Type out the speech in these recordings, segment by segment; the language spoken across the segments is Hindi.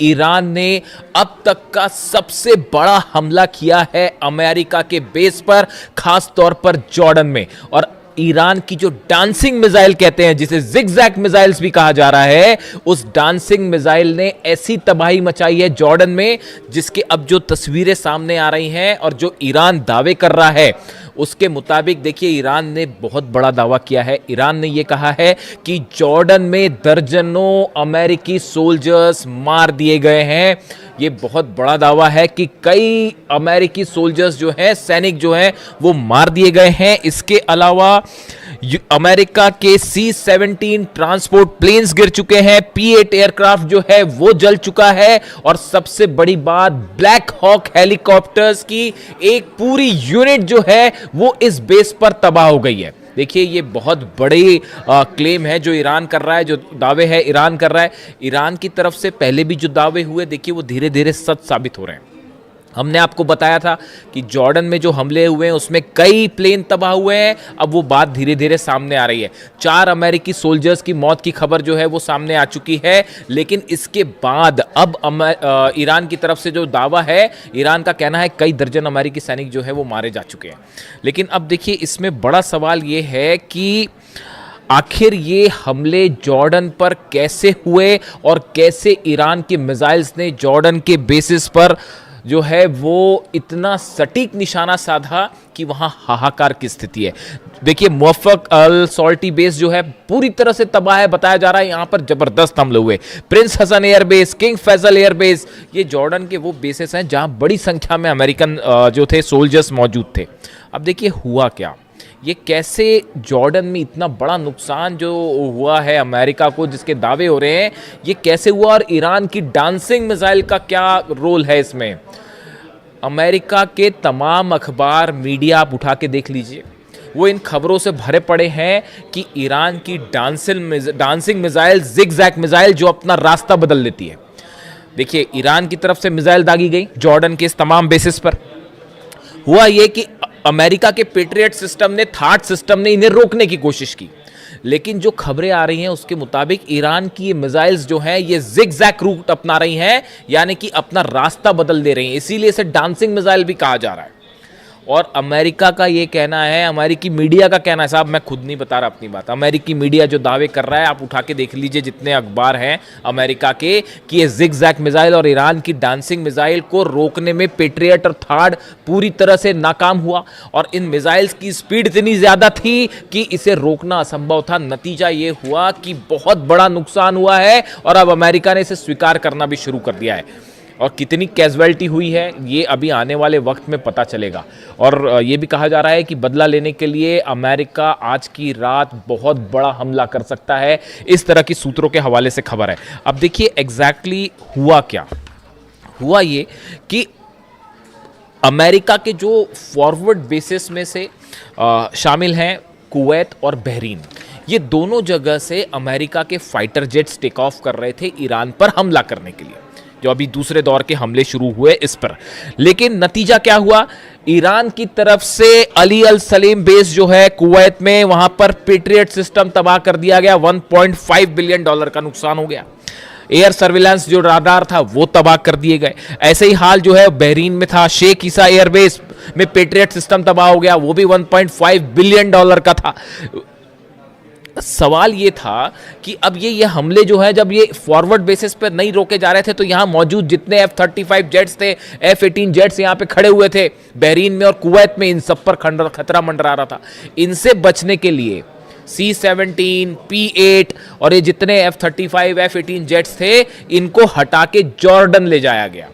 ईरान ने अब तक का सबसे बड़ा हमला किया है अमेरिका के बेस पर, खास तौर पर जॉर्डन में। और ईरान की जो डांसिंग मिसाइल कहते हैं, जिसे जिगजैग मिसाइल्स भी कहा जा रहा है, उस डांसिंग मिसाइल ने ऐसी तबाही मचाई है जॉर्डन में, जिसके अब जो तस्वीरें सामने आ रही हैं और जो ईरान दावे कर रहा है उसके मुताबिक, देखिए ईरान ने बहुत बड़ा दावा किया है। ईरान ने यह कहा है कि जॉर्डन में दर्जनों अमेरिकी सोल्जर्स मार दिए गए हैं। ये बहुत बड़ा दावा है कि कई अमेरिकी सोल्जर्स जो हैं, सैनिक जो हैं, वो मार दिए गए हैं। इसके अलावा अमेरिका के C-17 ट्रांसपोर्ट प्लेन्स गिर चुके हैं, P-8 एयरक्राफ्ट जो है वो जल चुका है, और सबसे बड़ी बात, ब्लैक हॉक हेलीकॉप्टर्स की एक पूरी यूनिट जो है वो इस बेस पर तबाह हो गई है। देखिए ये बहुत बड़ी क्लेम है जो ईरान कर रहा है, जो दावे है ईरान कर रहा है। ईरान की तरफ से पहले भी जो दावे हुए, देखिए वो धीरे धीरे सच साबित हो रहे हैं। हमने आपको बताया था कि जॉर्डन में जो हमले हुए हैं उसमें कई प्लेन तबाह हुए हैं। अब वो बात धीरे धीरे सामने आ रही है। 4 अमेरिकी सोल्जर्स की मौत की खबर जो है वो सामने आ चुकी है। लेकिन इसके बाद अब ईरान की तरफ से जो दावा है, ईरान का कहना है कई दर्जन अमेरिकी सैनिक जो है वो मारे जा चुके हैं। लेकिन अब देखिए इसमें बड़ा सवाल ये है कि आखिर ये हमले जॉर्डन पर कैसे हुए और कैसे ईरान के मिसाइल्स ने जॉर्डन के बेसिस पर जो है वो इतना सटीक निशाना साधा कि वहां हाहाकार की स्थिति है। देखिए मुवफ़्फ़क़ अल सॉल्टी बेस जो है पूरी तरह से तबाह है, बताया जा रहा है यहां पर जबरदस्त हमले हुए। Prince Hasan airbase, king Faisal airbase, ये जॉर्डन के वो बेसेस हैं जहां बड़ी संख्या में अमेरिकन जो थे सोल्जर्स मौजूद थे। अब देखिए हुआ क्या, ये कैसे जॉर्डन में इतना बड़ा नुकसान जो हुआ है अमेरिका को, जिसके दावे हो रहे हैं, ये कैसे हुआ, और ईरान की डांसिंग मिसाइल का क्या रोल है इसमें। अमेरिका के तमाम अखबार, मीडिया आप उठा के देख लीजिए, वो इन खबरों से भरे पड़े हैं कि ईरान की डांसिंग मिसाइल, जिगजैग मिसाइल जो अपना रास्ता बदल लेती है। देखिए ईरान की तरफ से मिसाइल दागी गई जॉर्डन के इस तमाम बेसिस पर। हुआ ये कि अमेरिका के पेट्रियट सिस्टम ने, थाट सिस्टम ने इन्हें रोकने की कोशिश की, लेकिन जो खबरें आ रही हैं उसके मुताबिक ईरान की ये मिसाइल्स जो हैं ये जिगजैग रूट अपना रही हैं, यानी कि अपना रास्ता बदल दे रही हैं। इसीलिए इसे डांसिंग मिसाइल भी कहा जा रहा है। और अमेरिका का ये कहना है, अमेरिकी मीडिया का कहना है, साहब मैं खुद नहीं बता रहा अपनी बात, अमेरिकी मीडिया जो दावे कर रहा है, आप उठा के देख लीजिए जितने अखबार हैं अमेरिका के, कि ये जिगजैग मिसाइल और ईरान की डांसिंग मिसाइल को रोकने में पेट्रियट और थार्ड पूरी तरह से नाकाम हुआ। और इन मिसाइल्स की स्पीड इतनी ज़्यादा थी कि इसे रोकना असंभव था। नतीजा ये हुआ कि बहुत बड़ा नुकसान हुआ है और अब अमेरिका ने इसे स्वीकार करना भी शुरू कर दिया है। और कितनी कैजुअलिटी हुई है ये अभी आने वाले वक्त में पता चलेगा। और ये भी कहा जा रहा है कि बदला लेने के लिए अमेरिका आज की रात बहुत बड़ा हमला कर सकता है, इस तरह की सूत्रों के हवाले से खबर है। अब देखिए एग्जैक्टली हुआ क्या, हुआ ये कि अमेरिका के जो फॉरवर्ड बेसिस में से शामिल हैं कुवैत और बहरीन, ये दोनों जगह से अमेरिका के फाइटर जेट्स टेक ऑफ कर रहे थे ईरान पर हमला करने के लिए, जो अभी दूसरे दौर के हमले शुरू हुए इस पर। लेकिन नतीजा क्या हुआ, ईरान की तरफ से अली अल सलीम बेस जो है कुवैत में, वहां पर पेट्रियट सिस्टम तबाह कर दिया गया, $1.5 बिलियन का नुकसान हो गया। एयर सर्विलांस जो राडार था वो तबाह कर दिए गए। ऐसे ही हाल जो है बहरीन में था, शेख ईसा एयरबेस में पेट्रियट सिस्टम तबाह हो गया, वो भी $1.5 बिलियन का था। सवाल ये था कि अब ये हमले जो है, जब ये फॉरवर्ड बेसिस पर नहीं रोके जा रहे थे, तो यहां मौजूद जितने F-35 जेट्स थे, F-18 जेट्स यहां पे खड़े हुए थे बहरीन में और कुवैत में, इन सब पर खतरा मंडरा रहा था। इनसे बचने के लिए C-17, P-8 और ये जितने F-35 F-18 जेट्स थे, इनको हटा के जॉर्डन ले जाया गया।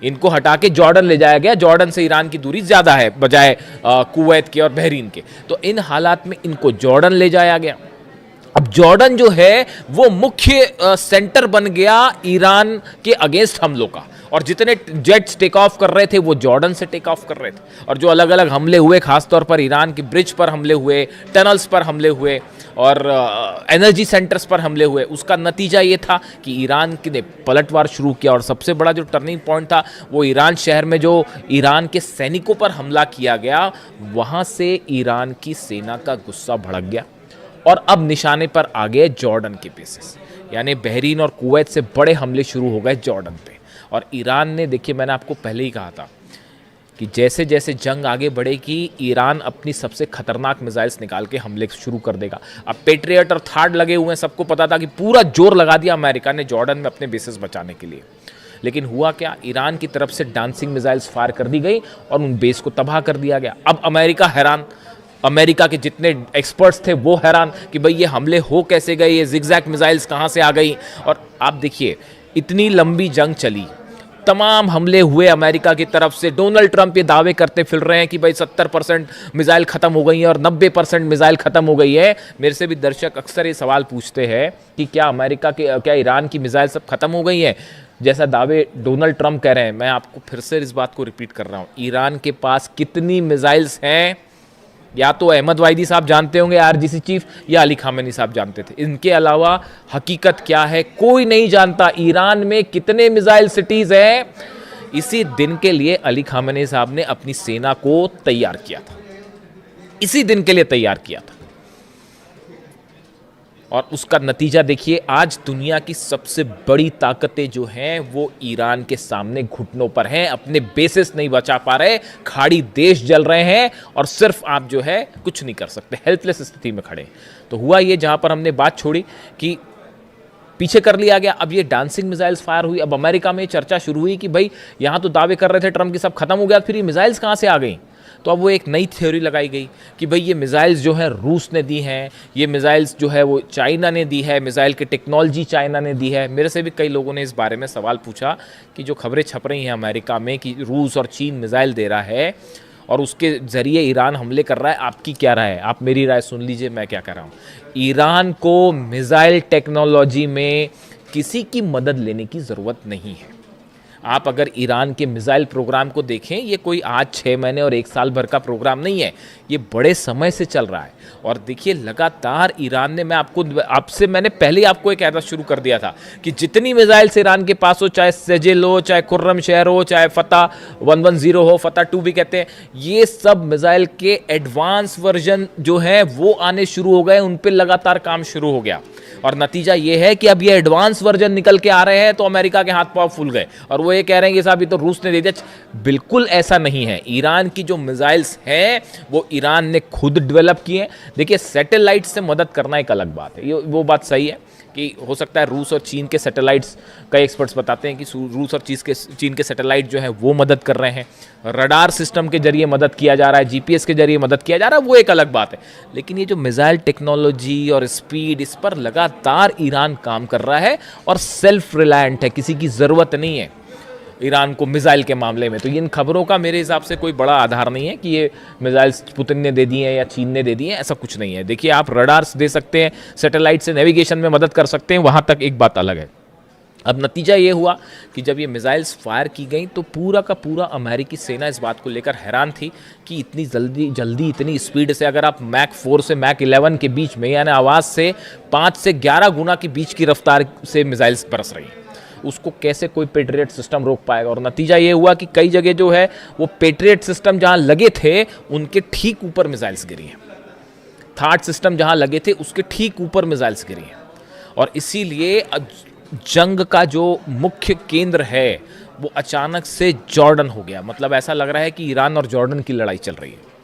इनको हटा के जॉर्डन ले जाया गया। जॉर्डन से ईरान की दूरी ज़्यादा है बजाय कुवैत के और बहरीन के, तो इन हालात में इनको जॉर्डन ले जाया गया। अब जॉर्डन जो है वो मुख्य सेंटर बन गया ईरान के अगेंस्ट हमलों का, और जितने जेट्स टेक ऑफ कर रहे थे वो जॉर्डन से टेक ऑफ कर रहे थे। और जो अलग अलग हमले हुए, खासतौर पर ईरान के ब्रिज पर हमले हुए, टनल्स पर हमले हुए और एनर्जी सेंटर्स पर हमले हुए, उसका नतीजा ये था कि ईरान ने पलटवार शुरू किया। और सबसे बड़ा जो टर्निंग पॉइंट था वो ईरान शहर में जो ईरान के सैनिकों पर हमला किया गया, वहाँ से ईरान की सेना का गुस्सा भड़क गया और अब निशाने पर आ गए जॉर्डन के बेसिस। यानी बहरीन और कुवैत से बड़े हमले शुरू हो गए जॉर्डन पे। और ईरान ने, देखिए मैंने आपको पहले ही कहा था कि जैसे जैसे जंग आगे बढ़ेगी ईरान अपनी सबसे खतरनाक मिसाइल्स निकाल के हमले शुरू कर देगा। अब पेट्रियट और थार्ड लगे हुए हैं, सबको पता था कि पूरा जोर लगा दिया अमेरिका ने जॉर्डन में अपने बेसिस बचाने के लिए। लेकिन हुआ क्या, ईरान की तरफ से डांसिंग मिसाइल्स फायर कर दी गई और उन बेस को तबाह कर दिया गया। अब अमेरिका हैरान, अमेरिका के जितने एक्सपर्ट्स थे वो हैरान कि भाई ये हमले हो कैसे गए, ये जिगजैग मिसाइल्स कहाँ से आ गई। और आप देखिए इतनी लंबी जंग चली, तमाम हमले हुए अमेरिका की तरफ से। डोनाल्ड ट्रंप ये दावे करते फिर रहे हैं कि भाई 70% मिसाइल ख़त्म हो गई है और 90% मिसाइल ख़त्म हो गई है। मेरे से भी दर्शक अक्सर ये सवाल पूछते हैं कि क्या ईरान की मिसाइल सब खत्म हो गई है, जैसा दावे डोनाल्ड ट्रंप कह रहे हैं। मैं आपको फिर से इस बात को रिपीट कर रहा हूँ, ईरान के पास कितनी मिसाइल्स हैं या तो अहमद वाइदी साहब जानते होंगे आरजीसी चीफ, या अली खामेनी साहब जानते थे। इनके अलावा हकीकत क्या है कोई नहीं जानता। ईरान में कितने मिसाइल सिटीज हैं, इसी दिन के लिए अली खामेनी साहब ने अपनी सेना को तैयार किया था, इसी दिन के लिए तैयार किया था। और उसका नतीजा देखिए, आज दुनिया की सबसे बड़ी ताकतें जो हैं वो ईरान के सामने घुटनों पर हैं, अपने बेसिस नहीं बचा पा रहे, खाड़ी देश जल रहे हैं और सिर्फ आप जो है कुछ नहीं कर सकते, हेल्पलेस स्थिति में खड़े। तो हुआ ये, जहां पर हमने बात छोड़ी कि पीछे कर लिया गया, अब ये डांसिंग मिसाइल्स फायर हुई। अब अमेरिका में चर्चा शुरू हुई कि भाई यहां तो दावे कर रहे थे ट्रंप की सब खत्म हो गया, फिर ये मिसाइल्स कहां से आ गई। तो अब वो एक नई थ्योरी लगाई गई कि भाई ये मिसाइल्स जो है रूस ने दी हैं, ये मिसाइल्स जो है वो चाइना ने दी है, मिसाइल की टेक्नोलॉजी चाइना ने दी है। मेरे से भी कई लोगों ने इस बारे में सवाल पूछा कि जो खबरें छप रही हैं अमेरिका में कि रूस और चीन मिसाइल दे रहा है और उसके ज़रिए ईरान हमले कर रहा है, आपकी क्या राय है? आप मेरी राय सुन लीजिए, मैं क्या कह रहा हूँ। ईरान को मिसाइल टेक्नोलॉजी में किसी की मदद लेने की ज़रूरत नहीं है। आप अगर ईरान के मिसाइल प्रोग्राम को देखें, ये कोई आज 6 महीने और 1 साल भर का प्रोग्राम नहीं है, ये बड़े समय से चल रहा है। और देखिए लगातार ईरान ने, मैंने पहले आपको एक ऐसा शुरू कर दिया था कि जितनी मिसाइल्स ईरान के पास हो, चाहे सेजेल हो, चाहे खुर्रम शहर हो, चाहे फतह 110 हो, फतह 2 भी कहते हैं, ये सब मिसाइल के एडवांस वर्जन जो है वो आने शुरू हो गए, उन पर लगातार काम शुरू हो गया। और नतीजा ये है कि अब ये एडवांस वर्जन निकल के आ रहे हैं तो अमेरिका के हाथ पांव फूल गए और वो ये कह रहे हैं कि साहब ये तो रूस ने दे दिया। बिल्कुल ऐसा नहीं है। ईरान की जो मिसाइल्स हैं वो ईरान ने खुद डेवलप किए हैं। देखिए सैटेलाइट से मदद करना एक अलग बात है, ये वो बात सही है कि हो सकता है रूस और चीन के सैटेलाइट्स, कई एक्सपर्ट्स बताते हैं कि रूस और चीन के सैटेलाइट जो है वो मदद कर रहे हैं, रडार सिस्टम के जरिए मदद किया जा रहा है, जीपीएस के जरिए मदद किया जा रहा है, वो एक अलग बात है। लेकिन ये जो मिसाइल टेक्नोलॉजी और स्पीड, इस पर लगातार ईरान काम कर रहा है और सेल्फ रिलायंट है, किसी की ज़रूरत नहीं है ईरान को मिसाइल के मामले में। तो इन खबरों का मेरे हिसाब से कोई बड़ा आधार नहीं है कि ये मिसाइल्स पुतिन ने दे दी हैं या चीन ने दे दी हैं, ऐसा कुछ नहीं है। देखिए आप रडार्स दे सकते हैं, सैटेलाइट से नेविगेशन में मदद कर सकते हैं, वहाँ तक एक बात अलग है। अब नतीजा ये हुआ कि जब ये मिसाइल्स फायर की गई तो पूरा का पूरा अमेरिकी सेना इस बात को लेकर हैरान थी कि इतनी जल्दी इतनी स्पीड से, अगर आप मैक 4 से मैक 11 के बीच में, यानी आवाज़ से 5 से 11 गुना के बीच की रफ्तार से मिसाइल्स बरस रही हैं, उसको कैसे कोई पेट्रियट सिस्टम रोक पाएगा। और नतीजा ये हुआ कि कई जगह जो है वो पेट्रियट सिस्टम जहां लगे थे उनके ठीक ऊपर मिसाइल्स गिरी हैं, थार्ड सिस्टम जहां लगे थे उसके ठीक ऊपर मिसाइल्स गिरी हैं। और इसीलिए जंग का जो मुख्य केंद्र है वो अचानक से जॉर्डन हो गया। मतलब ऐसा लग रहा है कि ईरान और जॉर्डन की लड़ाई चल रही है।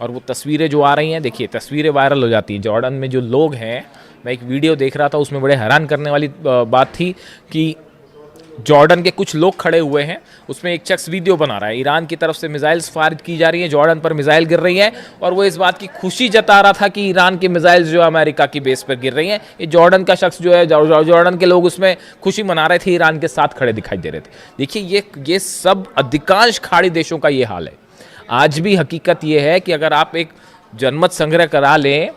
और वो तस्वीरें जो आ रही हैं, देखिए तस्वीरें वायरल हो जाती हैं। जॉर्डन में जो लोग हैं, मैं एक वीडियो देख रहा था उसमें बड़े हैरान करने वाली बात थी कि जॉर्डन के कुछ लोग खड़े हुए हैं, उसमें एक शख्स वीडियो बना रहा है, ईरान की तरफ से मिसाइल्स फायर की जा रही हैं, जॉर्डन पर मिसाइल गिर रही हैं और वो इस बात की खुशी जता रहा था कि ईरान की मिसाइल्स जो अमेरिका की बेस पर गिर रही हैं। ये जॉर्डन का शख्स जो है, जॉर्डन के लोग उसमें खुशी मना रहे थे, ईरान के साथ खड़े दिखाई दे रहे थे। देखिए ये सब अधिकांश खाड़ी देशों का ये हाल है। आज भी हकीकत ये है कि अगर आप एक जनमत संग्रह करा लें,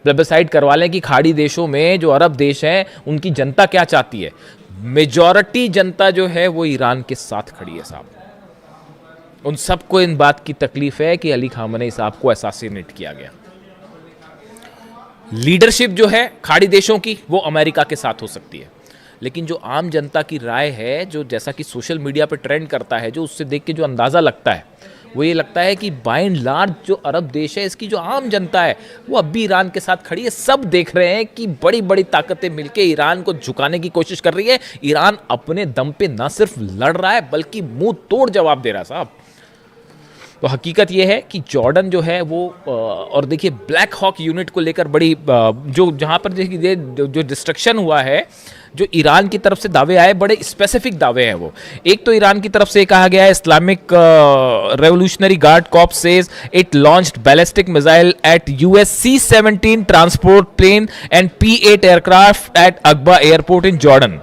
प्लेबिसाइड करवा लें कि खाड़ी देशों में जो अरब देश हैं उनकी जनता क्या चाहती है, मेजॉरिटी जनता जो है वो ईरान के साथ खड़ी है साहब। उन सबको इन बात की तकलीफ है कि अली खामेनी साहब को असैसिनेट किया गया। लीडरशिप जो है खाड़ी देशों की वो अमेरिका के साथ हो सकती है, लेकिन जो आम जनता की राय है, जो जैसा कि सोशल मीडिया पर ट्रेंड करता है, जो उससे देख के जो अंदाज़ा लगता है वो ये लगता है कि बाय एंड लार्ज जो अरब देश है, इसकी जो आम जनता है वो अब भी ईरान के साथ खड़ी है। सब देख रहे हैं कि बड़ी बड़ी ताकतें मिलकर ईरान को झुकाने की कोशिश कर रही है। ईरान अपने दम पे ना सिर्फ लड़ रहा है बल्कि मुंह तोड़ जवाब दे रहा है साहब। तो हकीकत यह है कि जॉर्डन जो है वो और देखिए ब्लैक हॉक यूनिट को लेकर बड़ी जो जहाँ पर देखिए जो डिस्ट्रक्शन हुआ है, जो ईरान की तरफ से दावे आए, बड़े स्पेसिफिक दावे हैं वो। एक तो ईरान की तरफ से कहा गया है, Islamic revolutionary guard corps says it launched ballistic missile at US C-17 transport plane and P-8 aircraft at Aqaba airport in Jordan,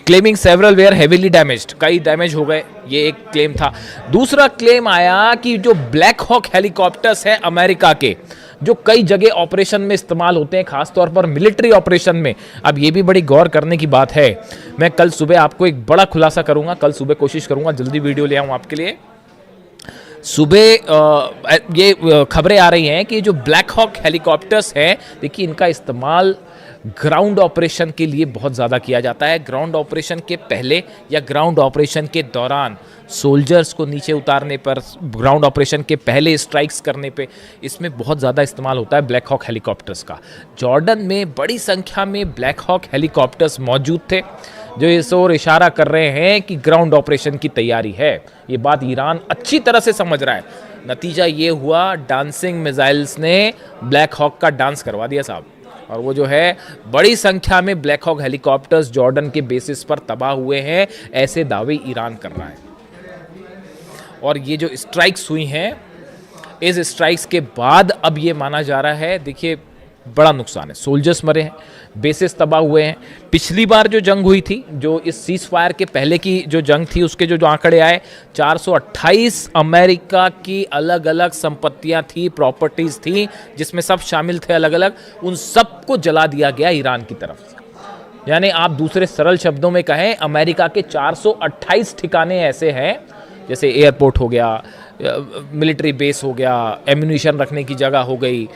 claiming several were heavily damaged. कई डैमेज हो गए, ये एक क्लेम था। दूसरा क्लेम आया कि जो ब्लैक हॉक हेलीकॉप्टर्स हैं अमेरिका के, जो कई जगह ऑपरेशन में इस्तेमाल होते हैं, खासतौर पर मिलिट्री ऑपरेशन में। अब ये भी बड़ी गौर करने की बात है। मैं कल सुबह आपको एक बड़ा खुलासा करूंगा, कल सुबह कोशिश करूंगा जल्दी वीडियो ले आऊं आपके लिए। सुबह ये खबरें आ रही हैं कि जो ब्लैक हॉक हेलीकॉप्टर्स हैं, देखिए इनका इस्तेमाल ग्राउंड ऑपरेशन के लिए बहुत ज़्यादा किया जाता है। ग्राउंड ऑपरेशन के पहले या ग्राउंड ऑपरेशन के दौरान सोल्जर्स को नीचे उतारने पर, ग्राउंड ऑपरेशन के पहले स्ट्राइक्स करने पे, इसमें बहुत ज़्यादा इस्तेमाल होता है ब्लैक हॉक हेलीकॉप्टर्स का। जॉर्डन में बड़ी संख्या में ब्लैक हॉक हेलीकॉप्टर्स मौजूद थे, जो इस ओर इशारा कर रहे हैं कि ग्राउंड ऑपरेशन की तैयारी है। ये बात ईरान अच्छी तरह से समझ रहा है। नतीजा ये हुआ, डांसिंग मिसाइल्स ने ब्लैक हॉक का डांस करवा दिया साहब। और वो जो है बड़ी संख्या में ब्लैक हॉक हेलीकॉप्टर्स जॉर्डन के बेसिस पर तबाह हुए हैं, ऐसे दावे ईरान कर रहा है। और ये जो स्ट्राइक्स हुई हैं, इस स्ट्राइक्स के बाद अब ये माना जा रहा है, देखिए बड़ा नुकसान है, सोल्जर्स मरे हैं, बेसिस तबाह हुए हैं। पिछली बार जो जंग हुई थी, जो इस सीज फायर के पहले की जो जंग थी, उसके जो आंकड़े आए, 428 अमेरिका की अलग अलग संपत्तियां थी, प्रॉपर्टीज थी, जिसमें सब शामिल थे अलग अलग, उन सबको जला दिया गया ईरान की तरफ से। यानी आप दूसरे सरल शब्दों में कहें, अमेरिका के 428 ठिकाने ऐसे हैं, जैसे एयरपोर्ट हो गया, मिलिट्री बेस हो गया, एम्यूनिशन रखने की जगह हो गई,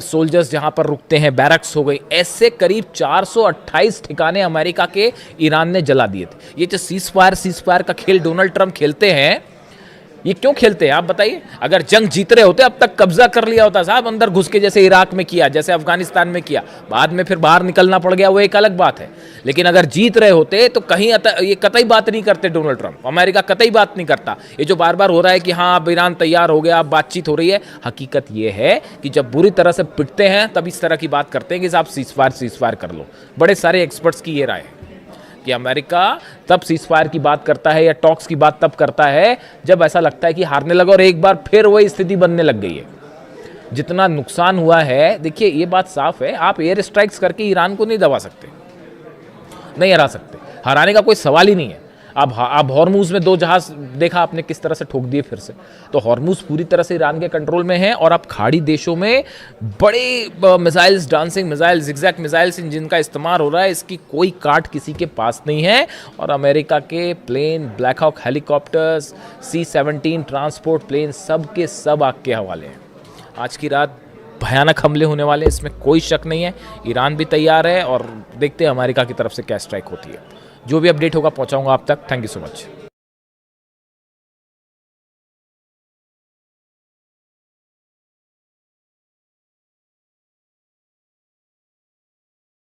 सोल्जर्स जहां पर रुकते हैं, बैरक्स हो गई, ऐसे करीब 428 ठिकाने अमेरिका के ईरान ने जला दिए थे। ये जो सीज फायर का खेल डोनाल्ड ट्रंप खेलते हैं, ये क्यों खेलते हैं आप बताइए? अगर जंग जीत रहे होते अब तक कब्जा कर लिया होता साहब, अंदर घुस के, जैसे इराक में किया, जैसे अफगानिस्तान में किया, बाद में फिर बाहर निकलना पड़ गया, वो एक अलग बात है। लेकिन अगर जीत रहे होते तो कहीं ये कतई बात नहीं करते डोनाल्ड ट्रंप, अमेरिका कतई बात नहीं करता। ये जो बार बार हो रहा है कि हाँ अब ईरान तैयार हो गया, अब बातचीत हो रही है, हकीकत ये है कि जब बुरी तरह से पिटते हैं तब इस तरह की बात करते हैं कि आप सीज फायर कर लो। बड़े सारे एक्सपर्ट्स की ये राय है कि अमेरिका तब सीज फायर की बात करता है या टॉक्स की बात तब करता है जब ऐसा लगता है कि हारने लगा, और एक बार फिर वही स्थिति बनने लग गई है। जितना नुकसान हुआ है, देखिए ये बात साफ है, आप एयर स्ट्राइक्स करके ईरान को नहीं दबा सकते, नहीं हरा सकते, हराने का कोई सवाल ही नहीं है। अब हॉर्मूज में 2 जहाज देखा आपने किस तरह से ठोक दिए फिर से, तो हॉर्मूज पूरी तरह से ईरान के कंट्रोल में है। और अब खाड़ी देशों में बड़े missiles, dancing missiles, zigzag missiles, जिनका इस्तेमाल हो रहा है, इसकी कोई काट किसी के पास नहीं है। और अमेरिका के plane, black hawk helicopters, C-17 transport plane, सब के सब आग के हवाले हैं। आज की रात भयानक हमले होने वाले, इसमें कोई शक नहीं है। ईरान भी तैयार है और देखते हैं अमेरिका की तरफ से क्या स्ट्राइक होती है। जो भी अपडेट होगा पहुंचाऊंगा आप तक। Thank you so much.